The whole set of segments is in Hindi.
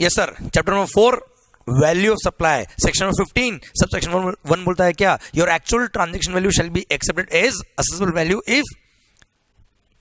Yes sir, chapter number 4 value of supply, section number 15 sub section 1 बोलता है क्या, your actual transaction value shall be accepted as assessable value if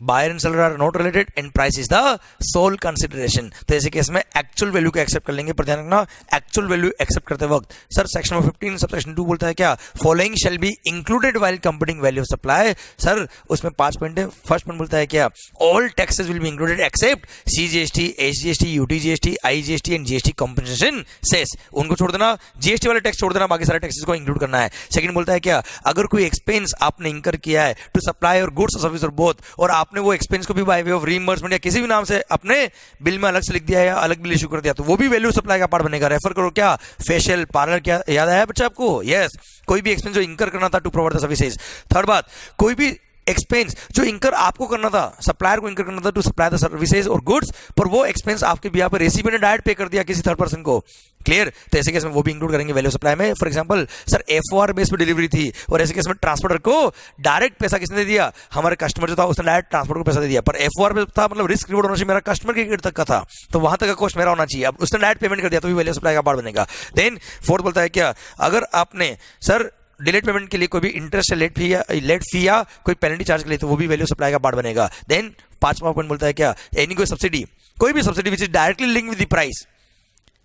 buyer and seller are not related and price is the sole consideration. तो ऐसे केस में एक्चुअल वैल्यू को एक्सेप्ट कर लेंगे, पर ध्यान रखना एक्चुअल वैल्यू एक्सेप्ट करते वक्त sir section number 15 sub section 2 बोलता है क्या, following shall be included while computing value of supply. Sir उसमें 5 पॉइंट है। फर्स्ट पॉइंट बोलता है क्या, all taxes will be included except CGST, SGST, UTGST, IGST and GST compensation cess. उनको छोड़ देना, जीएसटी वाले टैक्स छोड़ देना, बाकी सारे टैक्सेस को इंक्लूड करना है। सेकंड बोलता है क्या, अगर कोई एक्सपेंस आपने इंकर किया है टू सप्लाई और goods or service or both, और आपने वो एक्सपेंस को भी बाय वे ऑफ रीइंबर्समेंट या किसी भी नाम से अपने बिल में अलग से लिख दिया है या अलग बिल इशू कर दिया, तो वो भी वैल्यू सप्लाई का पार्ट बनेगा। रेफर करो क्या, फेशियल, पार्लर, क्या याद आया बच्चा आपको? यस, कोई भी एक्सपेंस जो इंकर करना था to provide the services. Third बात, कोई भी एक्सपेंस जो इंकर आपको करना था, सप्लायर को इंकर करना था टू सप्लाई द सर्विसेज और गुड्स, पर वो एक्सपेंस आपके बिहाफ पर रेसिपिएंट ने डायरेक्ट पे कर दिया किसी थर्ड पर्सन को। क्लियर? तो ऐसे केस में वो भी इंक्लूड करेंगे वैल्यू सप्लाई में। फॉर एग्जांपल सर एफओआर बेस पे डिलीवरी थी और ऐसे केस में ट्रांसपोर्टर को डायरेक्ट पैसा किसने दे दिया, हमारे कस्टमर जो था उसने डायरेक्ट ट्रांसपोर्ट को पैसा दे दिया, पर एफओआर पे था मतलब रिस्क रिवॉर्ड होना चाहिए मेरा कस्टमर के गेट तक का था, तो वहां तक का कॉस्ट मेरा होना चाहिए। अब उसने डायरेक्ट पेमेंट कर दिया तो भी वैल्यू सप्लाई का पार्ट बनेगा। देन फोर्थ बोलता है क्या, अगर आपने सर डिलेट पेमेंट के लिए कोई भी इंटरेस्ट लेट फी या कोई पेनल्टी चार्ज के लिए, तो वो भी वैल्यू सप्लाई का पार्ट बनेगा। देन पांचवा पॉइंट बोलता है क्या, एनी कोई सब्सिडी, कोई भी subsidy which is directly link with the price.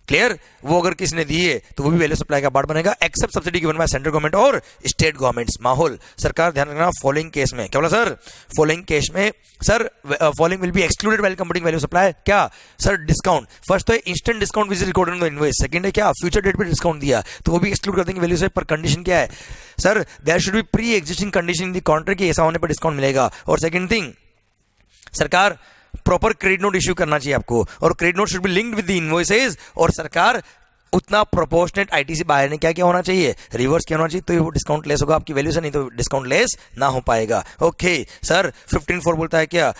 Clear? वो अगर किसी ने दी है तो वो भी वैल्यू सप्लाई का पार्ट बनेगा, except subsidy given by central government और स्टेट गवर्नमेंट्स। माहौल सरकार ध्यान रखना, फॉलोइंग केस में क्या बोला सर, फॉलोइंग केस में sir following will be excluded while computing value supply. क्या सर, डिस्काउंट, फर्स्ट तो instant discount which is recorded in the invoice, second है क्या, फ्यूचर डेट पे डिस्काउंट दिया तो वो भी एक्सक्लूड कर देंगे वैल्यू से। पर कंडीशन क्या है sir, there should be pre existing condition in the contract कि ऐसा होने पर डिस्काउंट मिलेगा। और सेकंड थिंग, सरकार प्रॉपर क्रेडिट नोट इश्यू करना चाहिए आपको, और credit note should be linked with the invoices, और सरकार उतना प्रोपोर्शनेट आईटीसी बायर ने क्या क्या होना चाहिए, रिवर्स क्या होना चाहिए, तो वो डिस्काउंट लेस होगा आपकी वैल्यू से, नहीं तो डिस्काउंट लेस ना हो पाएगा। ओके सर, 15.4 बोलता है क्या,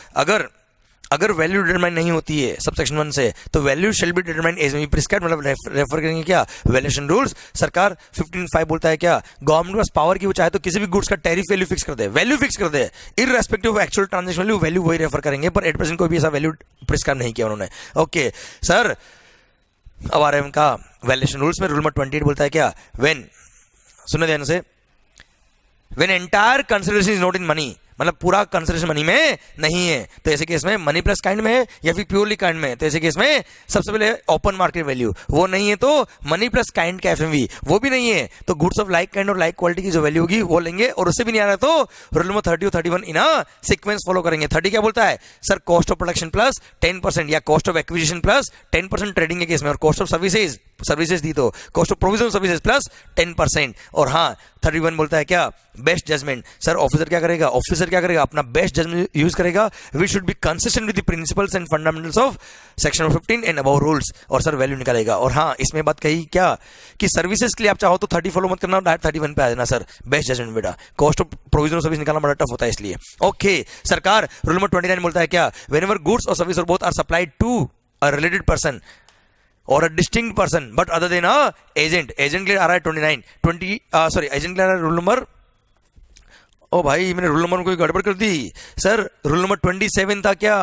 अगर वैल्यू डिटरमाइन नहीं होती है सबसेक्शन 1 से, तो value shall be determine as में प्रिस्क्राइब्ड, मतलब रेफर करेंगे क्या, वैल्यूएशन रूल्स। सरकार 15.5 बोलता है क्या, गवर्नमेंट के पास पावर की वो चाहे तो किसी भी गुड्स का टैरिफ वैल्यू फिक्स कर दे, वैल्यू फिक्स कर दे irrespective of actual transaction value, value वही रेफर करेंगे, पर 8% कोई भी ऐसा वैल्यू प्रिस्क्राइब नहीं किया उन्होंने। ओके सर, अब आ रहे हैं उनका वैल्यूएशन रूल्स में। रूल नंबर 28 बोलता है क्या, व्हेन, सुनो ध्यान से, when entire consideration is not in money, मतलब पूरा कंसिडरेशन मनी में नहीं है, तो ऐसे केस में मनी प्लस काइंड में है या फिर प्योरली काइंड में, तो ऐसे केस में सबसे पहले ओपन मार्केट वैल्यू, वो नहीं है तो मनी प्लस काइंड का एफएमवी, वो भी नहीं है तो गुड्स ऑफ लाइक काइंड और लाइक क्वालिटी की जो वैल्यू होगी वो लेंगे, और उससे भी नहीं आ रहा तो रूल नंबर 30 और 31 इन सीक्वेंस फॉलो करेंगे। 30 क्या बोलता है sir, cost of production plus 10% या cost of acquisition plus 10% trading के केस में, और कॉस्ट ऑफ सर्विसेज दी तो cost of provision services plus 10%। और हाँ 31 बोलता है क्या, बेस्ट जजमेंट। सर ऑफिसर क्या करेगा, अपना बेस्ट जजमेंट यूज करेगा, we should be consistent with the principles and fundamentals of section 15 and above rules, और सर वैल्यू निकालेगा। और हाँ इसमें बात कही क्या कि सर्विसेज के लिए आप चाहो तो 30 फॉलो मत करना, डायरेक्ट 31 पे आ जाना सर, बेस्ट जजमेंट बेटा, कॉस्ट ऑफ प्रोविजन सर्विस निकालना बड़ा टफ होता है इसलिए। ओके सरकार रूल नंबर 29 बोलता है क्या, whenever goods or service or both are supplied to a related person or a distinct person but other than a agent, agent के लिए आ रहा है 29 एजेंट के लिए आ रहा है रूल नंबर, ओ भाई मैंने रूल नंबर कोई गड़बड़ कर दी सर, रूल नंबर 27 था क्या,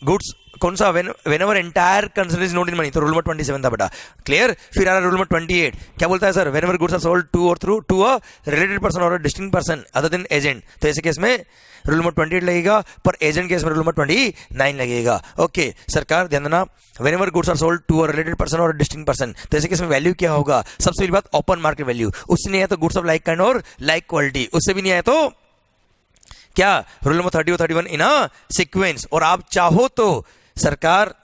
गुड्स कौन सा, whenever entire consideration not in money, तो रूल नंबर 27 था बेटा। क्लियर? फिर आ रहा है रूल नंबर 28, क्या बोलता है sir, whenever goods are sold to or through to a related person or a distinct person other than agent, तो ऐसे केस में रूल नंबर 28 लगेगा, पर एजेंट केस में रूल नंबर 29 लगेगा। ओके सरकार ध्यान देना, whenever goods are sold to a related person or distinct person, तो ऐसे केस में वैल्यू क्या होगा, सबसे पहली बात ओपन मार्केट वैल्यू, उससे नहीं आया तो गुड्स ऑफ लाइक काइंड और लाइक क्वालिटी, उससे भी नहीं आया तो क्या, रूल नंबर 30 और 31 इन अ सीक्वेंस। और आप चाहो तो सरकार,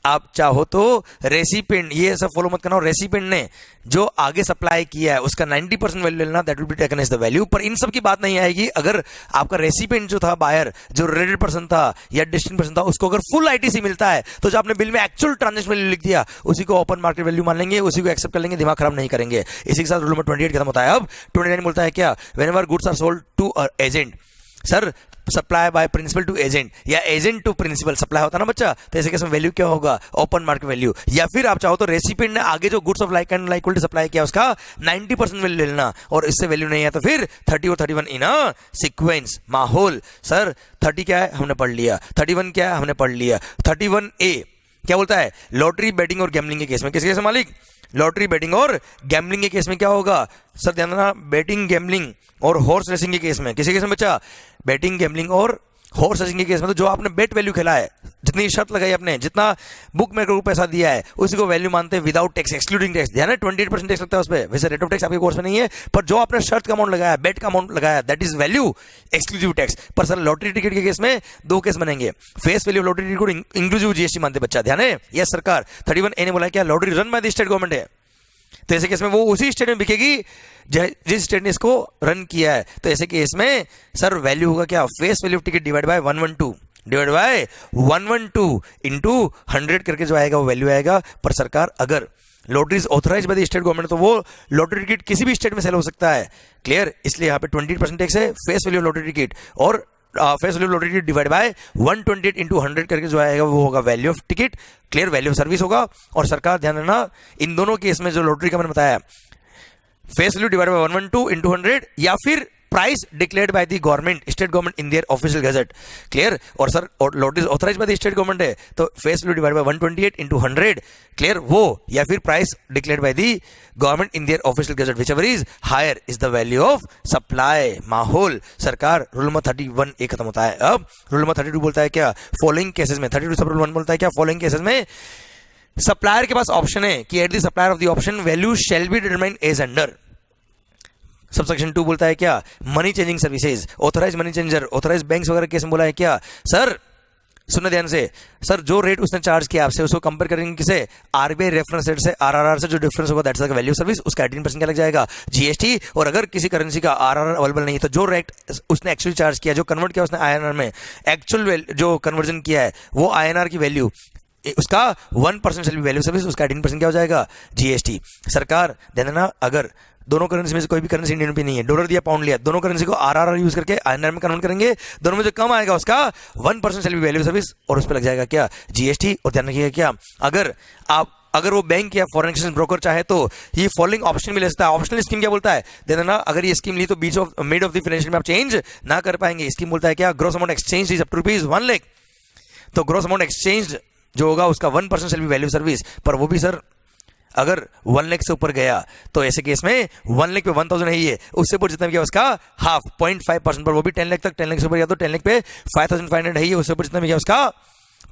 आप चाहो तो रेसिपिएंट, ये सब फॉलो मत करना, रेसिपिएंट ने जो आगे सप्लाई किया है उसका 90% वैल्यू लेना, that will be taken as the value. पर इन सब की बात नहीं आएगी अगर आपका रेसिपिएंट जो था बायर, जो रिलेटेड पर्सन था या डिस्टिंक्ट पर्सन था, उसको अगर फुल आईटीसी मिलता है तो जो आपने बिल में एक्चुअल ट्रांजैक्शन वैल्यू लिख दिया उसी को ओपन मार्केट वैल्यू मान लेंगे, उसी को एक्सेप्ट कर लेंगे, दिमाग खराब नहीं करेंगे। इसी के साथ रूल नंबर 28 खत्म होता है। अब 29 बोलता है क्या, whenever goods are sold to a agent, sir supply by principal to agent या एजेंट टू प्रिंसिपल सप्लाई होता ना बच्चा, तो ऐसे केस में वैल्यू क्या होगा, ओपन मार्केट वैल्यू, या फिर आप चाहो तो रेसिपिएंट ने आगे जो goods of like and like quality supply किया उसका 90% वैल्यू लेना, और इससे वैल्यू नहीं है तो फिर 30 और 31 इन अ सीक्वेंस। माहौल सर 30 क्या है हमने पढ़ लिया, 31 क्या है हमने पढ़ लिया, 31A क्या बोलता है, लॉटरी बैटिंग और गैम्बलिंग के केस में, किस केस में मालिक, लॉटरी बैटिंग और गैम्बलिंग के केस में क्या होगा सर, ध्यान देना, बैटिंग गैम्बलिंग और हॉर्स रेसिंग के केस में, किसी केस में बच्चा, बैटिंग गैम्बलिंग और हॉर्स रेसिंग के केस में, तो जो आपने बेट वैल्यू खेला है, जितनी शर्त लगाई आपने, जितना बुक मेकर को पैसा दिया है, उसी को वैल्यू मानते हैं विदाउट टैक्स, एक्सक्लूडिंग टैक्स। ध्यान है 28% टैक्स लगता है उस पर, वैसे रेट ऑफ टैक्स आपके कोर्स में नहीं है, पर जो आपने शर्त का अमाउंट लगाया, बेट का अमाउंट लगाया, that is value exclusive tax. पर सर लॉटरी टिकट के केस में दो केस बनेंगे, face value of lottery ticket को इंक्लूसिव जीएसटी मानते बच्चा, ध्यान है। यस सरकार 31A ने बोला क्या, lottery run by the state government है, तो ऐसे केस में वो उसी स्टेट में बिकेगी जिस स्टेट ने इसको रन किया है। तो ऐसे केस में सर वैल्यू होगा क्या, face value of ticket divide by 112 into 100 करके जो आएगा वो वैल्यू आएगा। पर सरकार अगर lottery is authorise by the state government, तो वो लॉटरी टिकट किसी भी स्टेट में सेल हो सकता है, क्लियर। इसलिए यहाँ पे 20% टैक्स है face value of lottery ticket, और face value of lottery ticket divide by 128 into 100 करके जो आएगा वो होगा value of ticket, clear, value of service होगा। और सरकार ध्यान देना, इन दोनों केस में जो लॉटरी का मैंने बताया, face value divide by 112 into 100 या फिर price declared by the government, state government in their official gazette, clear. और sir lottery is authorise by the state government है, तो face value divide by 128 into 100, clear, वो या फिर price declared by the government in their official gazette, whichever is higher is the value of supply. माहौल सरकार रूल नंबर 31A खत्म होता है। अब रूल नंबर 32 बोलता है क्या, फॉलोइंग केसेस में, 32 सब रूल 1 बोलता है क्या, फॉलोइंग केसेस में सप्लायर के पास ऑप्शन है कि at the supplier of the option value shall be determined as under. Subsection 2 बोलता है क्या, money changing services, authorise money changer, authorise banks वगैरह केस में बोला है क्या, सर सुनने ध्यान से, सर जो रेट उसने चार्ज किया आपसे उसको कंपेयर करेंगे किसे, आरबीआई रेफरेंस रेट से, आरआरआर से, जो डिफरेंस होगा दैट्स द वैल्यू सर्विस, उसका 18% क्या लग जाएगा, जीएसटी। और अगर किसी करेंसी का आरआरआर अवेलेबल नहीं है तो जो रेट उसने एक्चुअली चार्ज किया, जो कन्वर्ट किया उसने आईएनआर में, एक्चुअल जो कन्वर्जन किया है वो आईएनआर की वैल्यू, उसका 1% शैल बी वैल्यू सर्विस, उसका 18% क्या हो जाएगा, जीएसटी। सरकार ध्यान देना, अगर दोनों करेंसी में से कोई भी करेंसी इंडियन रुपये नहीं है, डॉलर दिया पाउंड लिया, दोनों करेंसी को आरआरआर यूज करके आईएनआर में कन्वर्ट करेंगे, दोनों में जो कम आएगा उसका 1% शैल बी वैल्यू सर्विस, और उस पर लग जाएगा क्या, जीएसटी। और ध्यान रखिएगा क्या, अगर वो बैंक या फॉरेन एक्सचेंज ब्रोकर चाहे तो ये फॉलोइंग ऑप्शन भी ले सकता है। ऑप्शनल स्कीम क्या बोलता है, देना, अगर ये स्कीम ली तो बीच of mid of the financial में आप चेंज ना कर पाएंगे। स्कीम बोलता है क्या, gross amount exchange is up to ₹1 lakh, तो ग्रॉस अमाउंट एक्सचेंज जो होगा उसका 1% शैल बी वैल्यू सर्विस। पर वो भी सर अगर 1 लाख से ऊपर गया तो ऐसे केस में 1 लाख पे 1000 है, ये उससे ऊपर जितना भी गया उसका हाफ 0.5%, पर वो भी 10 लाख तक, 10 लाख से ऊपर गया तो 10 लाख पे 5500 है, ये उससे ऊपर जितना भी गया उसका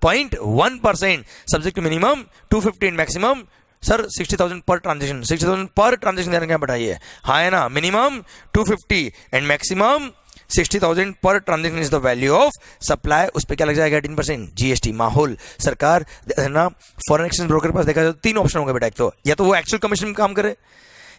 0.1%, subject to minimum 250 and maximum sir 60,000 per transaction, 60,000 per transaction देने का बताइए, हाँ है ना, minimum 250 and maximum 60,000 per transaction is the value of supply, उस पर क्या लग जाएगा 18% जीएसटी। माहौल सरकार ना, फॉरेन एक्सचेंज ब्रोकर के पास देखा जाए तो 3 ऑप्शन होंगे बेटा, एक तो या तो वो एक्चुअल कमीशन में काम करे,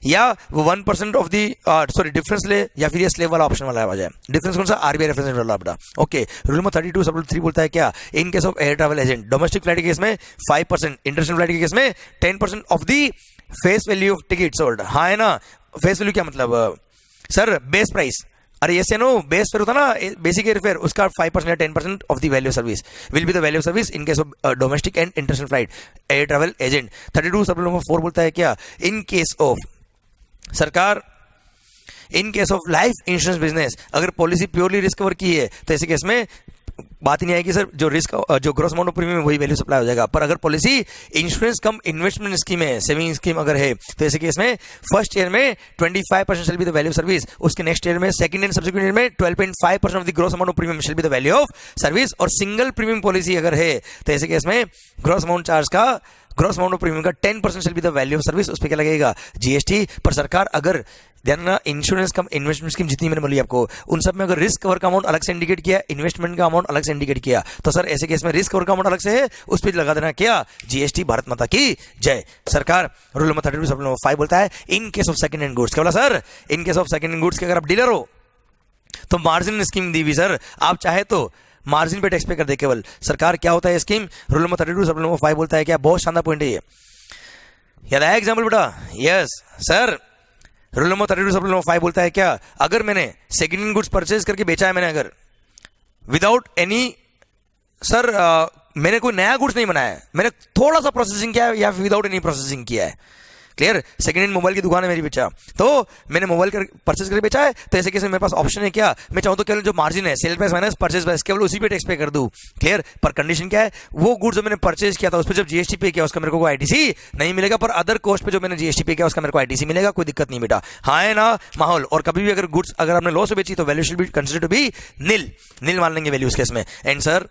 या वो 1% ऑफ दी डिफरेंस ले, या फिर ये स्लेव वाला ऑप्शन वाला आ जाए। डिफरेंस कौन सा, आरबीआई रेफरेंस वाला बेटा, ओके। रूल नंबर 32 सब 3 बोलता है क्या, in case of air travel agent, domestic flight के केस में 5%, इंटरनेशनल फ्लाइट के केस में 10% of the face value of ticket sold, हाँ है ना। फेस वैल्यू क्या मतलब सर, बेस प्राइस, अरे यस या नो, बेस फेयर होता ना, बेसिक एयर फेयर, उसका 5% या 10% of the value service will be the value service in case of domestic and international flight air travel agent. 32 सब नंबर 4 बोलता है क्या, इन केस ऑफ सरकार, in case of life insurance business, अगर पॉलिसी प्योरली रिस्क कवर की है तो ऐसे केस में बात ही नहीं आएगी सर, जो रिस्क जो ग्रॉस अमाउंट ऑफ प्रीमियम वही वैल्यू सप्लाई हो जाएगा। पर अगर पॉलिसी इंश्योरेंस कम इन्वेस्टमेंट स्कीम है, सेविंग स्कीम अगर है, तो ऐसे केस में फर्स्ट ईयर में 25% shall be the value service, उसके नेक्स्ट ईयर में, सेकंड एंड सब्सिक्वेंट ईयर में 12.5% of the gross amount of premium shall be the value of service. और सिंगल प्रीमियम पॉलिसी अगर है तो ऐसे केस में ग्रॉस अमाउंट चार्ज का, ग्रॉस अमाउंट ऑफ प्रीमियम का 10% shall be the value of service, उस पर क्या लगेगा, जीएसटी। पर सरकार अगर ध्यान, इंश्योरेंस कम इन्वेस्टमेंट स्कीम जितनी मैंने बोली आपको, उन सब में अगर रिस्क कवर का अमाउंट अलग से इंडिकेट किया, इन्वेस्टमेंट का अमाउंट अलग से इंडिकेट किया, तो सर ऐसे केस में रिस्क कवर का अमाउंट अलग से है, उस पर लगा देना क्या, जीएसटी। भारत माता की जय। सरकार रूल नंबर 32 सब नंबर 5 बोलता है, in case of second hand goods, क्या बोला sir, in case of second hand goods के अगर आप डीलर हो तो मार्जिन स्कीम दी हुई सर, आप चाहे तो मार्जिन पे टैक्स पे कर दे केवल। सरकार क्या होता है स्कीम, रूल नंबर 32 सब नंबर 5 बोलता है क्या, बहुत शानदार पॉइंट है ये, याद आया एग्जाम्पल बेटा, यस सर। रूल नंबर 32 सब नंबर 5 बोलता है क्या, अगर मैंने सेकंड हैंड गुड्स परचेज करके बेचा है, मैंने अगर विदाउट एनी सर मैंने कोई नया गुड्स नहीं बनाया है, मैंने थोड़ा सा प्रोसेसिंग किया है या विदाउट एनी प्रोसेसिंग किया है, क्लियर, सेकंड हैंड मोबाइल की दुकान है मेरी, बेचा तो मैंने मोबाइल परचेज करके बेचा है, तो ऐसे केस में मेरे पास ऑप्शन है क्या, मैं चाहूँ तो केवल जो मार्जिन है sale price minus purchase price केवल उसी पे टैक्स पे कर दूं। क्लियर, पर कंडीशन क्या है, वो गुड्स जो मैंने परचेज किया था उस पर जब जीएसटी पे किया उसका मेरे को कोई आईटीसी नहीं मिलेगा, पर अदर कॉस्ट पे जो मैंने जीएसटी पे किया उसका मेरे को आईटीसी मिलेगा, कोई दिक्कत नहीं बेटा। हाँ है ना माहौल। और कभी भी अगर गुड्स अगर आपने लॉस से बेची तो value should be consider to be nil मान लेंगे वैल्यू उस केस में। एंड सर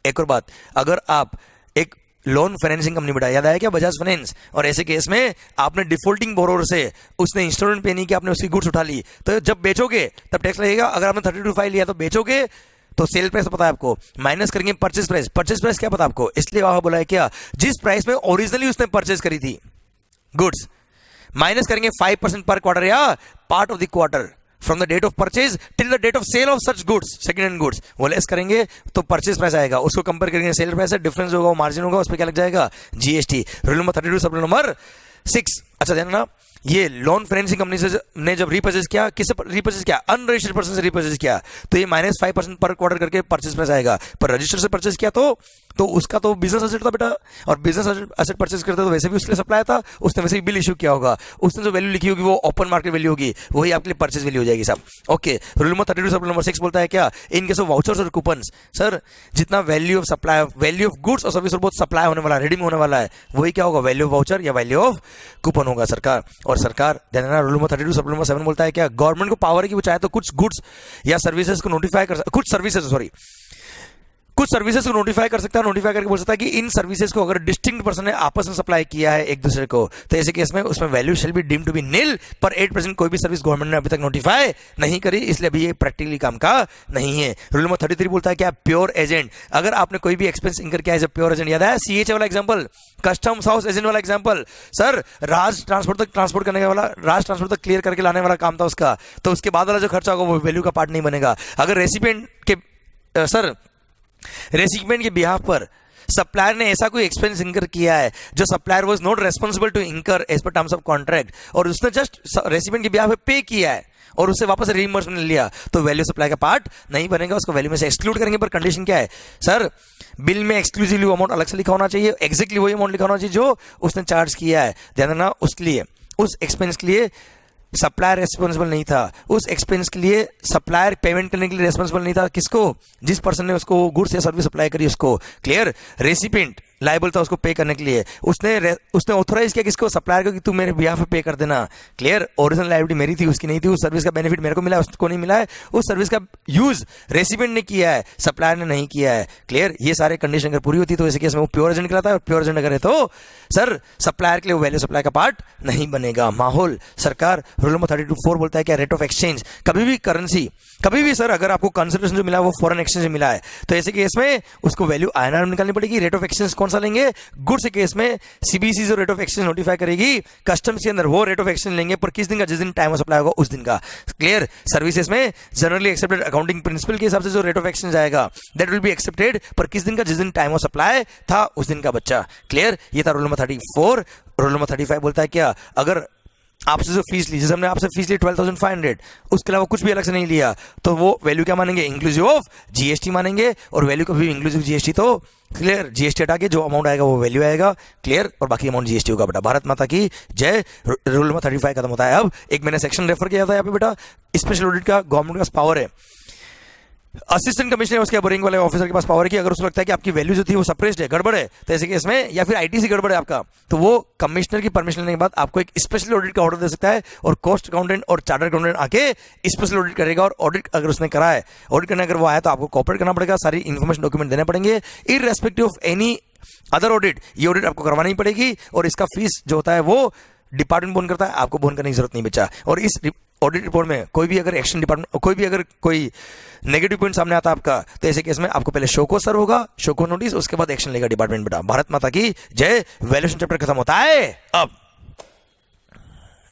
एक और बात, अगर आप एक लोन फाइनेंसिंग कंपनी बढ़ा, याद आया क्या, बजाज फाइनेंस, और ऐसे केस में आपने डिफॉल्टिंग बोरोवर से उसने इंस्टॉलमेंट पे नहीं किया, आपने उसकी गुड्स उठा ली, तो जब बेचोगे तब टैक्स लगेगा। अगर आपने 32.5 लिया तो बेचोगे तो सेल प्राइस पता है आपको, माइनस करेंगे परचेज प्राइस क्या पता आपको, इसलिए वहां बोला है क्या, जिस प्राइस में ओरिजिनली उसने परचेज करी थी गुड्स, माइनस करेंगे 5% पर क्वार्टर या part of the quarter from the date of purchase till the date of sale of such goods, second hand goods, वो लेस करेंगे तो परचेज प्राइस आएगा, उसको कंपेयर करेंगे सेल प्राइस से, डिफरेंस होगा वो मार्जिन होगा, उस पर क्या लग जाएगा, जीएसटी। रूल नंबर 32 सब नंबर 6। अच्छा ध्यान ना, ये लोन फाइनेंसिंग कंपनी से ने जब रिपर्चेज किया, किससे रिपर्चेज किया, अनरजिस्टर्ड पर्सन से रिपर्चेज किया, तो ये -5% पर क्वार्टर करके परचेज प्राइस आएगा। पर रजिस्टर्ड से परचेज किया तो उसका तो बिजनेस एसेट था बेटा, और बिजनेस एसेट परचेज करते तो वैसे भी उसके लिए सप्लाई था, उसने वैसे ही बिल इशू किया होगा, उसने जो वैल्यू लिखी होगी वो ओपन मार्केट वैल्यू होगी, वही आपके लिए परचेज वैल्यू हो जाएगी साहब। ओके, रूल नंबर 32 सब नंबर 6 बोलता है क्या, इन केस ऑफ वाउचर्स और कूपन्स, सर जितना value of supply, value of goods or service और बहुत सप्लाई होने वाला है, रिडीम होने वाला है, वही क्या होगा, वैल्यू ऑफ वाउचर या वैल्यू ऑफ कूपन होगा सरकार। और सरकार रूल नंबर 32 सब नंबर 7 बोलता है क्या, गवर्नमेंट को पावर है कि वो चाहे तो कुछ गुड्स या सर्विसेज को नोटिफाई कर, कुछ सर्विसेज को नोटिफाई कर सकता है, नोटिफाई करके बोल सकता है कि इन सर्विसेज को अगर डिस्टिंक्ट पर्सन ने आपस में सप्लाई किया है एक दूसरे को, तो ऐसे केस में उसमें value shall be deemed to be nil, पर 8% कोई भी सर्विस गवर्नमेंट ने अभी तक नोटिफाई नहीं करी, इसलिए अभी ये प्रैक्टिकली काम का नहीं है। रूल नंबर 33 बोलता है क्या, प्योर एजेंट, अगर आपने कोई भी एक्सपेंस इंकर किया है, प्योर एजेंट, याद है सीएच वाला एग्जांपल, कस्टम्स हाउस एजेंट वाला एग्जांपल, सर राज ट्रांसपोर्ट तक ट्रांसपोर्ट करने वाला, राज ट्रांसपोर्ट तक क्लियर करके लाने वाला काम था उसका, तो उसके बाद वाला जो खर्चा होगा वो वैल्यू का पार्ट नहीं बनेगा। अगर रेसिपिएंट के रेसिपिएंट के बिहाफ पर सप्लायर ने ऐसा कोई एक्सपेंस इंकर किया है जो supplier was not responsible to incur as per terms of contract, और उसने जस्ट रेसिपिएंट के बिहाफ पे पे किया है और उससे वापस रीइंबर्समेंट लिया, तो वैल्यू सप्लाई का पार्ट नहीं बनेगा, उसको वैल्यू में से एक्सक्लूड करेंगे। पर कंडीशन क्या है सर, बिल में एक्सक्लूसिवली अमाउंट अलग से लिखा होना चाहिए, एग्जैक्टली वही अमाउंट लिखा होना चाहिए जो उसने चार्ज किया है। ध्यान देना, उसके लिए उस एक्सपेंस के लिए सप्लायर रेस्पॉन्सिबल नहीं था, उस एक्सपेंस के लिए सप्लायर पेमेंट करने के लिए रेस्पॉन्सिबल नहीं था, किसको, जिस पर्सन ने उसको गुड्स या सर्विस सप्लाई करी उसको। क्लियर, रेसिपिएंट लायबल था उसको पे करने के लिए, उसने ऑथोराइज किया किसको, सप्लायर को, कि तू मेरे बिहाफ पे पे कर देना। क्लियर, ओरिजिनल लायबिलिटी मेरी थी, उसकी नहीं थी, उस सर्विस का बेनिफिट मेरे को मिला है, उसको नहीं मिला है, उस सर्विस का यूज रेसिपिएंट ने किया है, सप्लायर ने नहीं किया है। क्लियर, ये सारे कंडीशन अगर पूरी होती तो इस केस में वो प्योर एजेंट कहलाता है, और प्योर एजेंट अगर है तो सर सप्लायर के लिए वो वैल्यू सप्लाई का पार्ट नहीं बनेगा। माहौल सरकार रूल नंबर 32(4) बोलता है क्या, रेट ऑफ एक्सचेंज, कभी भी करेंसी, कभी भी सर अगर आपको कंसिडरेशन जो मिला वो फॉरेन एक्सचेंज में मिला है, तो ऐसे केस में उसको वैल्यू आईएनआर में निकालनी पड़ेगी। रेट ऑफ एक्सचेंज कौन सा लेंगे, गुड्स के केस में सीबीसी जो रेट ऑफ एक्सचेंज नोटिफाई करेगी कस्टम्स के अंदर, वो रेट ऑफ एक्सचेंज लेंगे, पर किस दिन का, जिस दिन टाइम ऑफ सप्लाई होगा उस दिन का। क्लियर, सर्विसेज में जनरली एक्सेप्टेड अकाउंटिंग प्रिंसिपल के हिसाब से जो रेट ऑफ एक्सचेंज आएगा दैट विल बी एक्सेप्टेड, पर किस दिन का, जिस दिन टाइम ऑफ सप्लाई था उस दिन का बच्चा। क्लियर, ये था रूल नंबर 34। रूल नंबर 35 बोलता है क्या, अगर आपसे जो फीस ली, जैसे हमने आपसे फीस ली 12,500, उसके अलावा कुछ भी अलग से नहीं लिया, तो वो वैल्यू क्या मानेंगे, इंक्लूसिव ऑफ जीएसटी मानेंगे, और वैल्यू कभी भी इंक्लूसिव जीएसटी तो क्लियर, जीएसटी हटा के जो अमाउंट आएगा वो वैल्यू आएगा। क्लियर, और बाकी अमाउंट जीएसटी होगा बेटा। भारत माता की जय। रूल नंबर 35 खत्म होता है। अब एक मैंने सेक्शन रेफर किया था यहाँ पे बेटा, स्पेशल ऑडिट का गवर्नमेंट के पास पावर है, असिस्टेंट कमिश्नर उसके बोरिंग वाले ऑफिसर के पास पावर है कि अगर उसको लगता है कि आपकी वैल्यू जो थी वो सप्रेस्ड है, गड़बड़ है, तो ऐसे केस में, या फिर आईटीसी गड़बड़ है आपका, तो वो कमिश्नर की परमिशन लेने के बाद आपको एक स्पेशल ऑडिट का ऑर्डर दे सकता है, और कॉस्ट अकाउंटेंट और चार्टर्ड अकाउंटेंट आके स्पेशल ऑडिट करेगा, और ऑडिट अगर उसने करा है, ऑडिट करने अगर वो आया तो आपको कॉपरेट करना पड़ेगा, सारी इन्फॉर्मेशन डॉक्यूमेंट देने पड़ेंगे, irrespective of any other audit, ये ऑडिट आपको करवानी ही पड़ेगी, और इसका फीस जो होता है वो डिपार्टमेंट बोन करता है, आपको बोन करने की जरूरत नहीं बचा। और इस ऑडिट रिपोर्ट में कोई भी अगर एक्शन डिपार्टमेंट, कोई भी अगर कोई नेगेटिव पॉइंट सामने आता है आपका, तो ऐसे केस में आपको पहले शो को सर्व होगा, शो को नोटिस, उसके बाद एक्शन लेगा डिपार्टमेंट बेटा। भारत माता की जय। वैल्यूएशन चैप्टर खत्म होता है अब।